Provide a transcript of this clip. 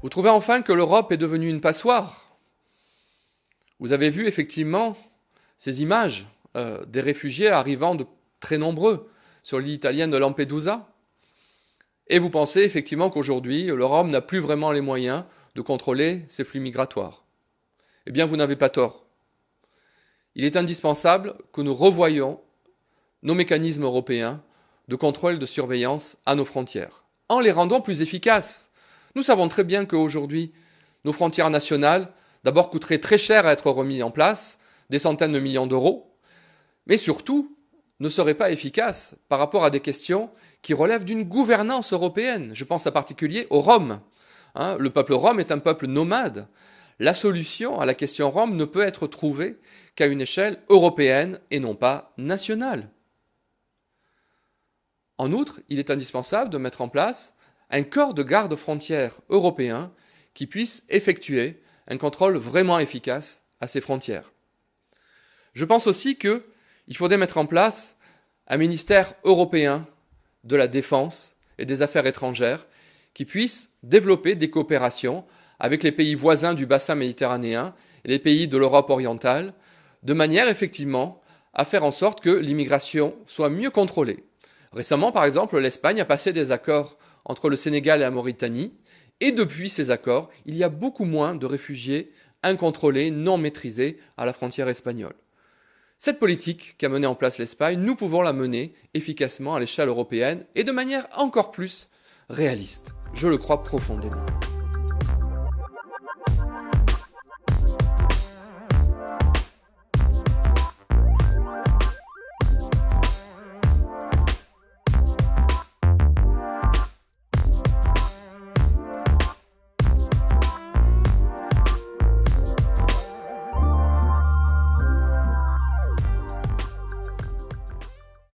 Vous trouvez enfin que l'Europe est devenue une passoire? Vous avez vu effectivement ces images des réfugiés arrivant de très nombreux sur l'île italienne de Lampedusa? Et vous pensez effectivement qu'aujourd'hui, l'Europe n'a plus vraiment les moyens de contrôler ces flux migratoires? Eh bien, vous n'avez pas tort. Il est indispensable que nous revoyions nos mécanismes européens de contrôle et de surveillance à nos frontières, en les rendant plus efficaces. Nous savons très bien qu'aujourd'hui, nos frontières nationales, d'abord, coûteraient très cher à être remises en place, des centaines de millions d'euros, mais surtout, ne seraient pas efficaces par rapport à des questions qui relèvent d'une gouvernance européenne. Je pense en particulier aux Roms. Le peuple rom est un peuple nomade. La solution à la question rom ne peut être trouvée qu'à une échelle européenne et non pas nationale. En outre, il est indispensable de mettre en place un corps de garde-frontières européen qui puisse effectuer un contrôle vraiment efficace à ces frontières. Je pense aussi qu'il faudrait mettre en place un ministère européen de la Défense et des Affaires étrangères qui puisse développer des coopérations avec les pays voisins du bassin méditerranéen et les pays de l'Europe orientale, de manière effectivement à faire en sorte que l'immigration soit mieux contrôlée. Récemment, par exemple, l'Espagne a passé des accords entre le Sénégal et la Mauritanie, et depuis ces accords, il y a beaucoup moins de réfugiés incontrôlés, non maîtrisés à la frontière espagnole. Cette politique qu'a menée en place l'Espagne, nous pouvons la mener efficacement à l'échelle européenne et de manière encore plus réaliste. Je le crois profondément.